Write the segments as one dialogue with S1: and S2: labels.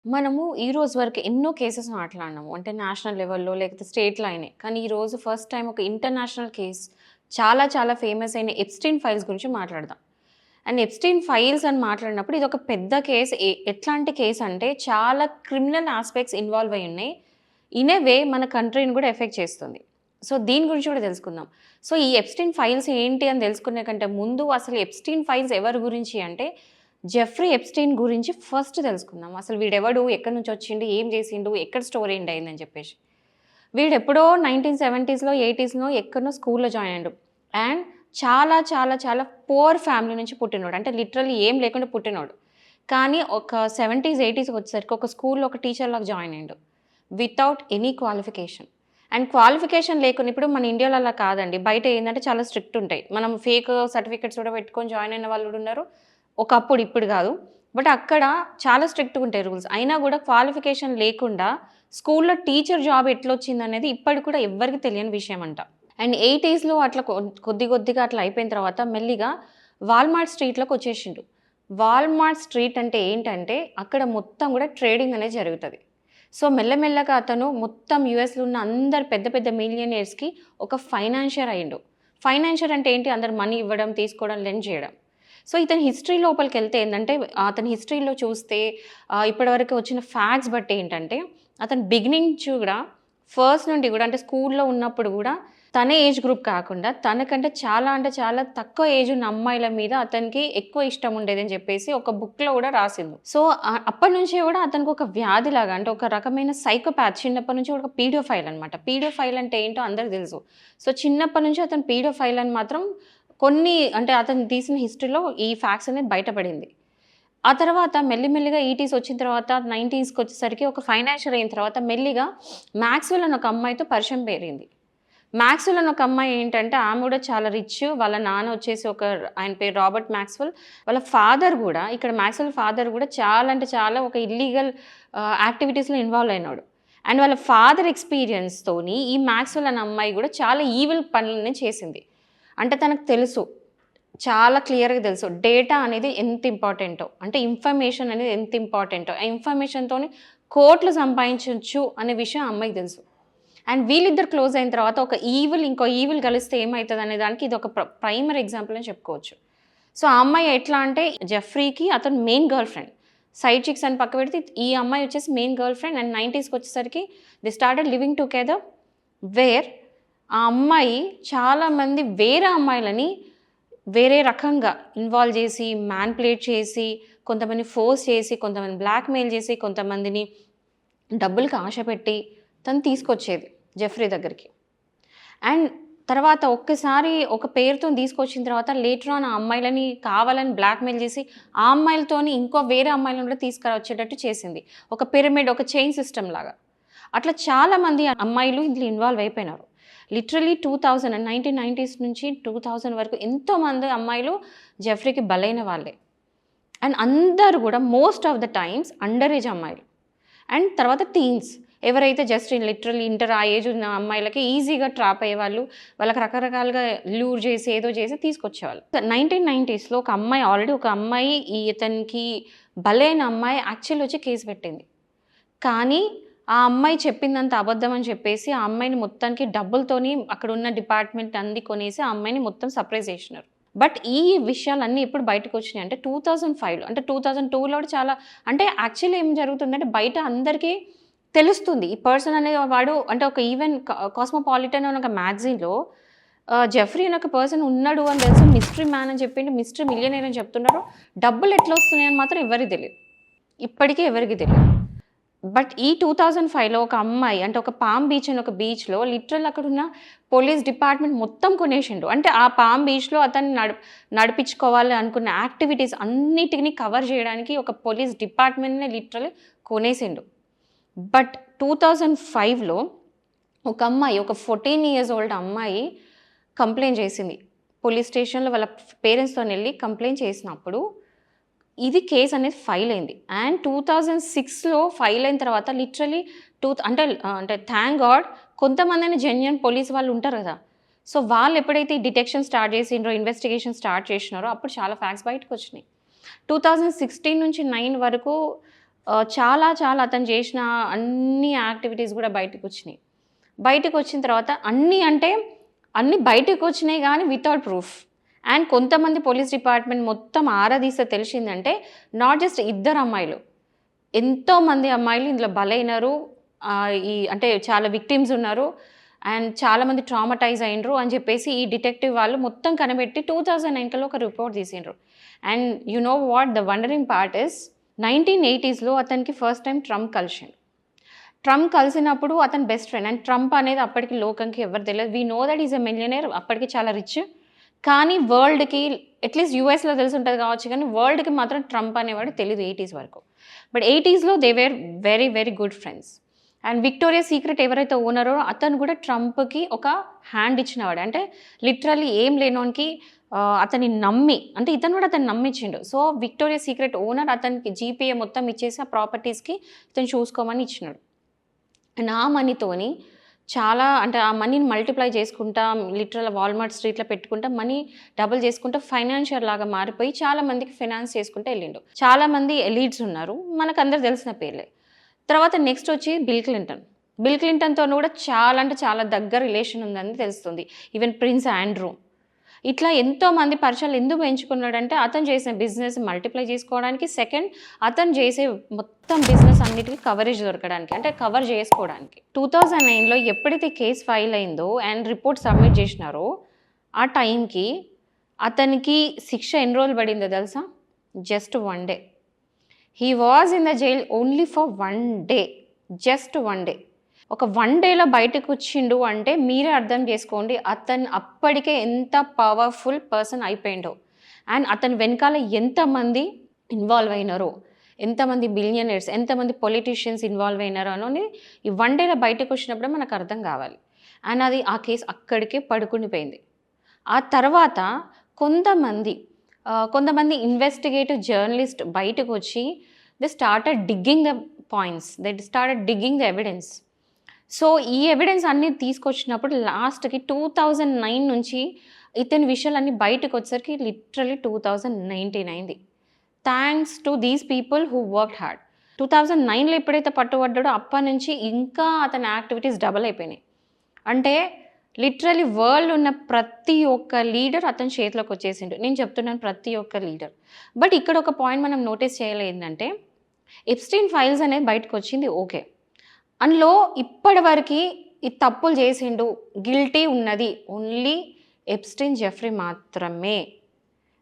S1: మనము ఈ రోజు వరకు ఎన్నో కేసెస్ మాట్లాడినాము. అంటే నేషనల్ లెవెల్‌లో లేకపోతే స్టేట్‌లో అయినాయి. కానీ ఈరోజు ఫస్ట్ టైమ్ ఒక ఇంటర్నేషనల్ కేస్ చాలా చాలా ఫేమస్ అయిన ఎప్‌స్టీన్ ఫైల్స్ గురించి మాట్లాడదాం. అండ్ ఎప్‌స్టీన్ ఫైల్స్ అని మాట్లాడినప్పుడు ఇదొక పెద్ద కేస్. ఎట్లాంటి కేస్ అంటే చాలా క్రిమినల్ యాస్పెక్ట్స్ ఇన్వాల్వ్ అయ్యి ఉన్నాయి. ఇన్ ఎ వే మన కంట్రీని కూడా ఎఫెక్ట్ చేస్తుంది. సో దీని గురించి కూడా తెలుసుకుందాం. సో ఈ ఎప్‌స్టీన్ ఫైల్స్ ఏంటి అని తెలుసుకునే కంటే ముందు అసలు ఎప్‌స్టీన్ ఫైల్స్ ఎవరి గురించి అంటే జెఫ్రీ ఎప్‌స్టీన్ గురించి ఫస్ట్ తెలుసుకుందాం. అసలు వీడెవడు? ఎక్కడి నుంచి వచ్చిండు? ఏం చేసిండు? ఎక్కడ స్టోరీ ఎండ్ అయిందని చెప్పేసి. వీడెప్పుడో 1970స్‌లో, 80స్‌లో ఎక్కడనో స్కూల్‌లో జాయిన్ అయ్యిండు. అండ్ చాలా చాలా చాలా పూర్ ఫ్యామిలీ నుంచి పుట్టినోడు. అంటే లిటరల్లీ ఏం లేకుండా పుట్టినోడు. కానీ ఒక 70స్, 80స్‌కి వచ్చేసరికి ఒక స్కూల్‌లో ఒక టీచర్‌లాగా జాయిన్ అయ్యిండు. Without any qualification. And qualification లేకుండా ఇప్పుడు మన ఇండియాలో అలా కాదండి. బయట ఏందంటే చాలా స్ట్రిక్ట్ ఉంటాయి. మనం ఫేక్ సర్టిఫికేట్స్ కూడా పెట్టుకొని జాయిన్ అయిన వాళ్ళు కూడా ఉన్నారు. ఒకప్పుడు, ఇప్పుడు గాదు. బట్ అక్కడ చాలా స్ట్రిక్ట్‌గా ఉంటాయి రూల్స్. అయినా గూడా క్వాలిఫికేషన్ లేకుండా స్కూల్‌లో టీచర్ జాబ్ ఎట్లొచ్చిందనేది ఇప్పటికి కూడా ఎవ్వరికీ తెలియని విషయమంట. అండ్ 80స్‌లో అట్లా కొద్ది కొద్దిగా అట్లా అయిపోయిన తర్వాత మెల్లిగా వాల్మార్ట్ స్ట్రీట్‌లోకొచ్చేసిండు. వాల్మార్ట్ స్ట్రీట్ అంటే ఏంటంటే అక్కడ మొత్తం గూడా ట్రేడింగ్ అనేది జరుగుతది. సో మెల్లమెల్లగా అతను మొత్తం యూఎస్‌లో ఉన్న అందరు పెద్ద పెద్ద మిలియనీర్స్‌కి ఒక ఫైనాన్షియర్ అయ్యిండు. ఫైనాన్షియర్ అంటే ఏంటి? అందరు మనీ ఇవ్వడం, తీసుకోవడం, లెండ్ చేయడం. సో, ఇతని హిస్టరీ లోపలికెళ్తే ఏందంటే, అతని హిస్టరీలో చూస్తే ఇప్పటివరకు వచ్చిన ఫ్యాక్ట్స్ బట్టి ఏంటంటే, అతను బిగినింగ్ నుంచి గూడా ఫస్ట్ నుండి గూడా అంటే స్కూల్‌లో ఉన్నప్పుడు గూడా తన ఏజ్ గ్రూప్ కాకుండా తనకంటే చాలా అంటే చాలా తక్కువ ఏజ్ ఉన్న అమ్మాయిల మీద అతనికి ఎక్కువ ఇష్టం ఉండేదని జెప్పేసి ఒక బుక్‌లో గూడా రాసిండు. సో, అప్పటినుంచే గూడా అతనికి ఒక వ్యాధిలాగా అంటే ఒక రకమైన సైకోపాత్ చిన్నప్పటి నుంచి ఒక పీడియోఫైల్ అనమాట. పీడియోఫైల్ అంటే ఏంటో అందరికి తెలుసు. సో, చిన్నప్పటి నుంచి అతను పీడియోఫైల్ అని మాత్రం కొన్ని అంటే అతను తీసిన హిస్టరీలో ఈ ఫ్యాక్ట్స్ అనేది బయటపడింది. ఆ తర్వాత మెల్లిమెల్లిగా ఈటీస్ వచ్చిన తర్వాత 90స్‌కొచ్చేసరికి ఒక ఫైనాన్షియర్ అయిన తర్వాత మెల్లిగా మాక్స్‌వెల్ అని ఒక అమ్మాయితో పరిచయం పెరిగింది. మాక్స్‌వెల్ అని ఒక అమ్మాయి ఏంటంటే ఆమె గూడా చాలా రిచ్. వాళ్ళ నాన్న వచ్చేసి ఆయన పేరు రాబర్ట్ మాక్స్‌వెల్. వాళ్ళ ఫాదర్ గూడా ఇక్కడ మాక్స్‌వెల్ ఫాదర్ గూడా చాలా అంటే చాలా ఒక ఇల్లీగల్ యాక్టివిటీస్‌లో ఇన్వాల్వ్ అయినాడు. అండ్ వాళ్ళ ఫాదర్ ఎక్స్‌పీరియన్స్‌తోని ఈ మాక్స్‌వెల్ అనే అమ్మాయి గూడా చాలా ఈవిల్ పనులన్నీ చేసింది. అంటే తనకు తెలుసు. చాలా క్లియర్‌గా తెలుసు. డేటా అనేది ఎంత ఇంపార్టెంటో. అంటే ఇన్ఫర్మేషన్ అనేది ఎంత ఇంపార్టెంటో. ఆ ఇన్ఫర్మేషన్‌తోని కోట్లు సంపాదించొచ్చు అనే విషయం ఆ అమ్మాయికి తెలుసు. అండ్ వీళ్ళిద్దరు క్లోజ్ అయిన తర్వాత ఒక ఇంకో ఈవిల్ కలిస్తే ఏమైతదనే దానికి ఇదొక ప్రైమరీ ఎగ్జాంపుల్ అని చెప్పుకోవచ్చు. సో, ఆ అమ్మాయి ఎట్లా అంటే జెఫ్రీకి అతను main girlfriend. Side chicks అని పక్క పెడితే ఈ అమ్మాయి వచ్చేసి మెయిన్ గర్ల్ ఫ్రెండ్ అండ్ 90స్‌కొచ్చేసరికి they started living together where ఆ అమ్మాయి చాలామంది వేరే అమ్మాయిలని వేరే రకంగా ఇన్వాల్వ్ చేసి, మ్యానిపులేట్ చేసి, కొంతమందిని ఫోర్స్ చేసి, కొంతమందిని బ్లాక్‌మెయిల్ చేసి, కొంతమందిని డబ్బులకి ఆశపెట్టి తను తీసుకొచ్చేది జెఫ్రీ దగ్గరికి. అండ్ తర్వాత ఒక్కసారి ఒక పేరుతోని తీసుకొచ్చిన తర్వాత లేటర్ ఆన్ ఆ అమ్మాయిలని కావాలని బ్లాక్‌మెయిల్ చేసి, ఆ అమ్మాయిలతోని ఇంకో వేరే అమ్మాయిలను కూడా తీసుకురొచ్చేటట్టు చేసింది. ఒక పిరమిడ్, ఒక చైన్ సిస్టమ్ లాగా. అట్లా చాలామంది అమ్మాయిలు ఇందులో ఇన్వాల్వ్ అయిపోయినారు. లిటరల్లీ 1990స్ నుంచి 2000 వరకు ఎంతోమంది అమ్మాయిలు జెఫ్రీకి బలైన వాళ్ళే. అండ్ అందరూ గూడా most of the times under age అమ్మాయిలు. అండ్ తర్వాత టీన్స్ ఎవరైతే జస్ట్ లిటరల్లీ ఇంటర్ ఆ ఏజ్ ఉన్న అమ్మాయిలకి ఈజీగా ట్రాప్ అయ్యేవాళ్ళు. వాళ్ళకి రకరకాలుగా లూర్ చేసి, ఏదో చేసి తీసుకొచ్చేవాళ్ళు. 1990స్‌లో ఒక అమ్మాయి ఇతనికి బలైన అమ్మాయి యాక్చువల్లీ వచ్చి కేస్ పెట్టింది. కానీ ఆ అమ్మాయి చెప్పిందంతా అబద్ధం అని చెప్పేసి, ఆ అమ్మాయిని మొత్తానికి డబ్బులతోని అక్కడున్న డిపార్ట్‌మెంట్ అంది కొనేసి, ఆ అమ్మాయిని మొత్తం సర్ప్రైజ్ చేసినారు. బట్ ఈ విషయాలన్నీ ఎప్పుడు బయటకొచ్చినాయి అంటే 2005లో అంటే 2002లో కూడా చాలా అంటే యాక్చువల్లీ ఏం జరుగుతుందంటే బయట అందరికీ తెలుస్తుంది. ఈ పర్సన్ అనేవాడు అంటే ఒక ఈవెన్ కాస్మోపాలిటన్ అనే ఒక మ్యాగజైన్‌లో జెఫ్రీ అనే ఒక పర్సన్ ఉన్నాడు అని తెలుసు. మిస్టరీ మ్యాన్ అని చెప్పిండు. మిస్టరీ మిలియనీర్ అని చెప్తున్నారు. డబ్బులు ఎట్లా వస్తున్నాయని మాత్రం ఎవరికీ తెలీదు. ఇప్పటికీ ఎవరికీ తెలీదు. బట్ ఈ 2005లో ఒక అమ్మాయి అంటే ఒక పామ్ బీచ్ అని ఒక బీచ్‌లో లిటరల్ అక్కడున్న పోలీస్ డిపార్ట్‌మెంట్ మొత్తం కొనేసిండు. అంటే ఆ పామ్ బీచ్‌లో అతన్ని నడిపించుకోవాలి అనుకున్న యాక్టివిటీస్ అన్నిటిని కవర్ చేయడానికి ఒక పోలీస్ డిపార్ట్‌మెంట్‌నే లిటరల్లీ కొనేసిండు. బట్ 2005లో ఒక అమ్మాయి ఒక 14 ఇయర్స్ ఓల్డ్ అమ్మాయి కంప్లెయింట్ చేసింది. పోలీస్ స్టేషన్‌లో వాళ్ళ పేరెంట్స్‌తోనెళ్లి కంప్లెయింట్ చేసినప్పుడు ఇది కేస్ అనేది ఫైల్ అయింది. అండ్ 2006లో ఫైల్ అయిన తర్వాత లిటరల్లీ అంటే థాంక్ గాడ్ కొంతమందైనా జెన్యూన్ పోలీస్ వాళ్ళు ఉంటారు గదా! సో, వాళ్ళు ఎప్పుడైతే ఈ డిటెక్షన్ స్టార్ట్ చేసిండ్రో, ఇన్వెస్టిగేషన్ స్టార్ట్ చేసినారో అప్పుడు చాలా ఫ్యాక్ట్స్ బయటకొచ్చినాయి. 2016 నుంచి 9 వరకు చాలా చాలా అతను చేసిన అన్ని యాక్టివిటీస్ కూడా బయటకొచ్చినాయి. బయటకొచ్చిన తర్వాత అన్నీ బయటకొచ్చినాయి గానీ వితౌట్ ప్రూఫ్. అండ్ కొంతమంది పోలీస్ డిపార్ట్‌మెంట్ మొత్తం ఆరా తీస్తే తెలిసిందంటే నాట్ జస్ట్ ఇద్దరు అమ్మాయిలు. ఎంతోమంది అమ్మాయిలు ఇందులో బలైనారు. అంటే చాలా విక్టిమ్స్ ఉన్నారు. అండ్ చాలామంది ట్రామటైజ్ అయిండ్రు అని చెప్పేసి ఈ డిటెక్టివ్ వాళ్ళు మొత్తం కనిపెట్టి 2009లో ఒక రిపోర్ట్ తీసిండ్రు. And you know what the wondering part is 1980స్‌లో అతనికి ఫస్ట్ టైమ్ ట్రంప్ కలిసిండు. ట్రంప్ కలిసినప్పుడు అతని బెస్ట్ ఫ్రెండ్. అండ్ ట్రంప్ అనేది అప్పటికి లోకంకి ఎవరు తెలియదు. We know that is a millionaire. అప్పటికి చాలా రిచ్. కానీ వరల్డ్‌కి అట్‌లీస్ట్ యూఎస్‌లో తెలిసుంటది కావచ్చు కానీ వరల్డ్‌కి మాత్రం ట్రంప్ అనేవాడు తెలీదు 80s వరకు. బట్ 80స్‌లో they were very very good friends. And Victoria Secret ఎవరైతే ఓనరో అతను కూడా ట్రంప్‌కి ఒక హ్యాండ్ ఇచ్చినవాడు. అంటే లిటరల్లీ ఏం లేనోనికి అతన్ని నమ్మి, అంటే ఇతను కూడా అతన్ని నమ్మిచ్చిండు. సో విక్టోరియా సీక్రెట్ ఓనర్ అతనికి జీపీఏ మొత్తం ఇచ్చేసి ఆ ప్రాపర్టీస్‌కి ఇతను చూసుకోమని ఇచ్చినాడు. అండ్ ఆ మనీతోని చాలా, అంటే ఆ మనీని మల్టిప్లై చేసుకుంటా లిటరల్ వాల్మార్ట్ స్ట్రీట్‌లో పెట్టుకుంటా మనీ డబుల్ చేసుకుంటా ఫైనాన్షియర్ లాగా మారిపోయి చాలా మందికి ఫైనాన్స్ చేసుకుంటూ ఎళ్ళిండు. చాలామంది ఎలీట్స్ ఉన్నారు. మనకందరికి తెలిసిన పేర్లే. తర్వాత నెక్స్ట్ వచ్చి బిల్ క్లింటన్. బిల్ క్లింటన్‌తోని కూడా చాలా అంటే చాలా దగ్గర రిలేషన్ ఉందని తెలుస్తుంది. Even prince Andrew. ఇట్లా ఎంతోమంది పరిచయాలు ఎందుకు ఎంచుకున్నాడంటే అతను చేసిన బిజినెస్ మల్టిప్లై చేసుకోవడానికి, సెకండ్ అతను చేసే మొత్తం బిజినెస్ అన్నిటికి కవరేజ్ దొరకడానికి, అంటే కవర్ చేసుకోవడానికి. 2009లో ఎప్పుడైతే కేసు ఫైల్ అయిందో అండ్ రిపోర్ట్ సబ్మిట్ చేసినారో ఆ టైంకి అతనికి శిక్ష ఎన్ని రోజులు పడిందో తెలుసా? Just 1 day. He was in the jail only for 1 day. Just 1 day. ఒక 1 డేలో బయటకొచ్చిండు అంటే మీరే అర్థం చేసుకోండి అతను అప్పటికే ఎంత పవర్‌ఫుల్ పర్సన్ అయిపోయిండో. అండ్ అతని వెనకాల ఎంతమంది ఇన్వాల్వ్ అయినారో, ఎంతమంది బిలియనీర్స్, ఎంతమంది పొలిటీషియన్స్ ఇన్వాల్వ్ అయినారో అని ఈ 1 డేలో బయటకొచ్చినప్పుడే మనకు అర్థం కావాలి. అండ్ ఆ కేసు అక్కడికే పడుకుండిపోయింది. ఆ తర్వాత కొంతమంది ఇన్వెస్టిగేటివ్ జర్నలిస్ట్ బయటకొచ్చి they started digging the points. They started digging the evidence. So ఈ ఎవిడెన్స్ అన్నీ తీసుకొచ్చినప్పుడు లాస్ట్‌కి 2009 నుంచి ఇతని విషయాలన్నీ బయటకొచ్చేసరికి లిటరల్లీ 2019 అయింది. Thanks to these people who worked hard. 2009లో ఎప్పుడైతే పట్టుబడ్డాడో అప్పటినుంచి ఇంకా అతని యాక్టివిటీస్ డబుల్ అయిపోయినాయి. అంటే లిటరల్లీ వరల్డ్‌లో ఉన్న ప్రతి ఒక్క లీడర్ అతని చేతిలోకి వచ్చేసిండు. నేను చెప్తున్నాను ప్రతి ఒక్క లీడర్. బట్ ఇక్కడ ఒక పాయింట్ మనం నోటీస్ చేయాలి ఏందంటే ఎప్‌స్టీన్ ఫైల్స్ అనేది బయటకొచ్చింది ఓకే. అందులో ఇప్పటివరకి ఈ తప్పులు చేసిండు, గిల్టీ ఉన్నది ఓన్లీ ఎప్‌స్టీన్ జెఫ్రీ మాత్రమే.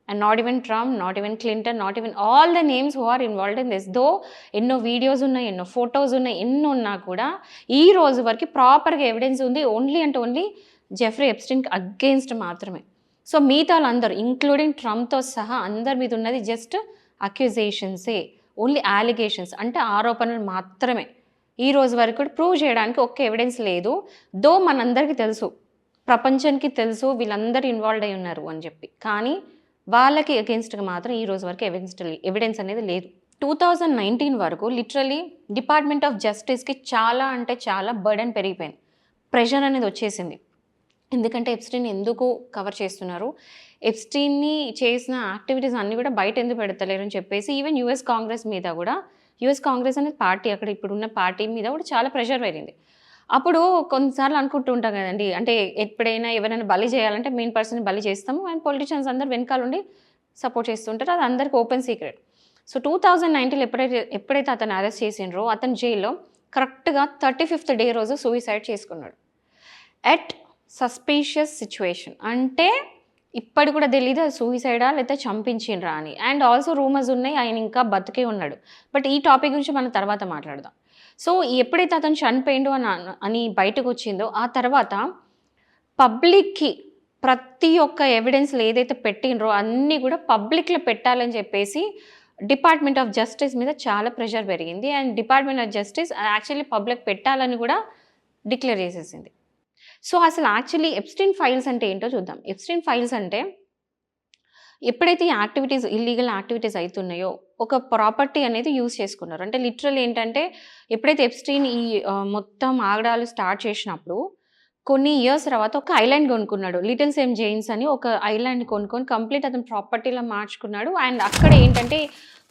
S1: And not even Trump, not even Clinton, not even all the names who are involved in this. Though ఎన్నో వీడియోస్ ఉన్నాయి, ఎన్నో ఫోటోస్ ఉన్నాయి, ఎన్ని ఉన్నా కూడా ఈ రోజు వరకు ప్రాపర్‌గా ఎవిడెన్స్ ఉంది ఓన్లీ అంటే ఓన్లీ జెఫ్రీ ఎప్‌స్టీన్‌కి అగెయిన్స్ట్ మాత్రమే. సో మిగతా వాళ్ళందరూ ఇంక్లూడింగ్ ట్రంప్‌తో సహా అందరి మీద ఉన్నది జస్ట్ అక్యూజేషన్సే, ఓన్లీ అలిగేషన్స్, అంటే ఆరోపణలు మాత్రమే. ఈ రోజు వరకు కూడా ప్రూవ్ చేయడానికి ఒక్క ఎవిడెన్స్ లేదు. దో మనందరికీ తెలుసు, ప్రపంచానికి తెలుసు వీళ్ళందరూ ఇన్వాల్వ్డ్ అయి ఉన్నారు అని చెప్పి. కానీ వాళ్ళకి అగెయిన్స్ట్‌గా మాత్రం ఈ రోజు వరకు ఎవిడెన్స్ అనేది లేదు. 2019 వరకు లిటరల్లీ డిపార్ట్మెంట్ ఆఫ్ జస్టిస్‌కి చాలా అంటే చాలా బర్డెన్ పెరిగిపోయింది. ప్రెషర్ అనేది వచ్చేసింది. ఎందుకంటే ఎప్‌స్టీన్ ఎందుకు కవర్ చేస్తున్నారు? ఎప్‌స్టీన్‌ని చేసిన యాక్టివిటీస్ అన్నీ కూడా బయట ఎందుకు పెడతలేరు అని చెప్పేసి ఈవెన్ యూఎస్ కాంగ్రెస్ మీద కూడా, యూఎస్ కాంగ్రెస్ అనేది పార్టీ, అక్కడ ఇప్పుడున్న పార్టీ మీద కూడా చాలా ప్రెషర్ పెరిగింది. అప్పుడు కొన్నిసార్లు అనుకుంటూ ఉంటాం కదండీ, అంటే ఎప్పుడైనా ఎవరైనా బలి చేయాలంటే మెయిన్ పర్సన్‌ని బలి చేస్తాము అండ్ పొలిటీషియన్స్ అందరూ వెనకాలుండి సపోర్ట్ చేస్తుంటారు. అది అందరికి ఓపెన్ సీక్రెట్. సో 2019లో ఎప్పుడైతే అతన్ని అరెస్ట్ చేసిండ్రో అతను జైల్‌లో కరెక్ట్‌గా 35th డే రోజు సూసైడ్ చేసుకున్నాడు. At suspicious situation. అంటే ఇప్పటికి కూడా తెలీదు అది సూసైడా లేకపోతే చంపించిండ్రా అని. అండ్ ఆల్సో రూమర్స్ ఉన్నాయి ఆయన ఇంకా బతికే ఉన్నాడు. బట్ ఈ టాపిక్ గురించి మనం తర్వాత మాట్లాడదాం. సో ఎప్పుడైతే అతను చనిపోయిండు అని బయటకు వచ్చిందో ఆ తర్వాత పబ్లిక్‌కి ప్రతి ఒక్క ఎవిడెన్స్‌లు ఏదైతే పెట్టిండ్రో అన్నీ కూడా పబ్లిక్‌లో పెట్టాలని చెప్పేసి డిపార్ట్మెంట్ ఆఫ్ జస్టిస్ మీద చాలా ప్రెషర్ పెరిగింది. And department of justice actually public పెట్టాలని కూడా డిక్లేర్ చేసేసింది. సో అసలు యాక్చువల్లీ ఎప్‌స్టీన్ ఫైల్స్ అంటే ఏంటో చూద్దాం. ఎప్‌స్టీన్ ఫైల్స్ అంటే ఎప్పుడైతే ఈ ఇల్లీగల్ యాక్టివిటీస్ అయితున్నాయో ఒక ప్రాపర్టీ అనేది యూజ్ చేసుకున్నారు. అంటే లిటరల్ ఏంటంటే ఎప్పుడైతే ఎప్‌స్టీన్ మొత్తం ఆగడాలు స్టార్ట్ చేసినప్పుడు కొన్ని ఇయర్స్ తర్వాత ఒక ఐలాండ్ కొనుక్కున్నాడు. లిటిల్ సెయింట్ జేమ్స్ అని ఒక ఐలాండ్ కొనుక్కొని కంప్లీట్ అతను ప్రాపర్టీలా మార్చుకున్నాడు. అండ్ అక్కడ ఏంటంటే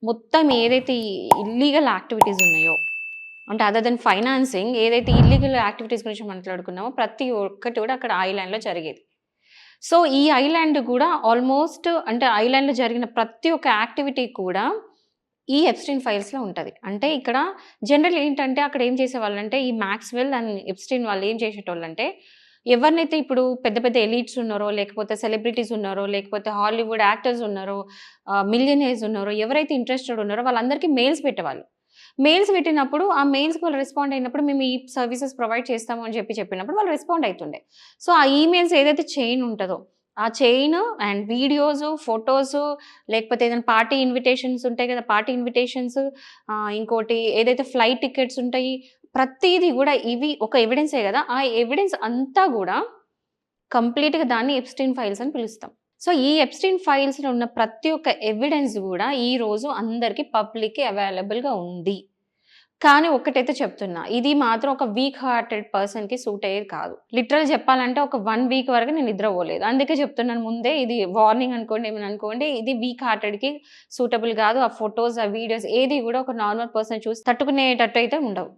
S1: మొత్తం ఏదైతే ఇల్లీగల్ యాక్టివిటీస్ ఉన్నాయో, అంటే అదర్ దెన్ ఫైనాన్సింగ్ ఏదైతే ఇల్లీగల్ యాక్టివిటీస్ గురించి మాట్లాడుకున్నామో ప్రతి ఒక్కటి కూడా అక్కడ ఐలాండ్‌లో జరిగేది. సో, ఈ ఐలాండ్ గూడా ఆల్‌మోస్ట్ అంటే ఐలాండ్‌లో జరిగిన ప్రతి ఒక్క యాక్టివిటీ కూడా ఈ ఎప్‌స్టీన్ ఫైల్స్‌లో ఉంటది. అంటే ఇక్కడ జనరల్ ఏంటంటే అక్కడ ఏం చేసేవాళ్ళంటే ఈ మాక్స్‌వెల్ అండ్ ఎప్‌స్టీన్ వాళ్ళు ఏం చేసేటోళ్ళంటే ఎవరినైతే ఇప్పుడు పెద్ద పెద్ద ఎలీట్స్ ఉన్నారో, లేకపోతే సెలబ్రిటీస్ ఉన్నారో, లేకపోతే హాలీవుడ్ యాక్టర్స్ ఉన్నారో, మిలియనీర్స్ ఉన్నారో, ఎవరైతే ఇంట్రెస్టెడ్ ఉన్నారో వాళ్ళందరికీ మెయిల్స్ పెట్టేవాళ్ళు. మెయిల్స్ పెట్టినప్పుడు ఆ మెయిల్స్‌కి వాళ్ళు రెస్పాండ్ అయినప్పుడు మేము ఈ సర్వీసెస్ ప్రొవైడ్ చేస్తాము అని చెప్పినప్పుడు వాళ్ళు రెస్పాండ్ అయితుండే. సో, ఆ ఈమెయిల్స్ ఏదైతే చైన్ ఉంటదో, ఆ చైన్ అండ్ వీడియోసు, ఫోటోసు లేకపోతే ఏదైనా పార్టీ ఇన్విటేషన్స్ ఉంటాయి కదా! పార్టీ ఇన్విటేషన్స్ ఇంకోటి ఏదైతే ఫ్లైట్ టికెట్స్ ఉంటాయి. ప్రతీది గూడా ఇవి ఒక ఎవిడెన్సే గదా! ఆ ఎవిడెన్స్ అంతా గూడా కంప్లీట్‌గా దాన్ని ఎప్‌స్టీన్ ఫైల్స్ అని పిలుస్తాం. సో, ఈ ఎప్‌స్టీన్ ఫైల్స్‌లో ఉన్న ప్రతి ఒక్క ఎవిడెన్స్ గూడా ఈరోజు అందరికి పబ్లిక్‌కి అవైలబుల్‌గా ఉంది. కానీ ఒక్కటైతే చెప్తున్నా. ఇది మాత్రం ఒక వీక్ హార్టెడ్ పర్సన్‌కి సూట్ అయ్యేది కాదు. లిటరల్‌గా చెప్పాలంటే ఒక 1 వీక్ వరకు నేను నిద్రపోలేదు. అందుకే చెప్తున్నాను ముందే ఇది వార్నింగ్ అనుకోండి, ఏమైనా అనుకోండి. ఇది వీక్ హార్టెడ్‌కి సూటబుల్ కాదు. ఆ ఫోటోస్, ఆ వీడియోస్ ఏది గూడా ఒక నార్మల్ పర్సన్ చూసి తట్టుకునేటట్టు అయితే ఉండవు.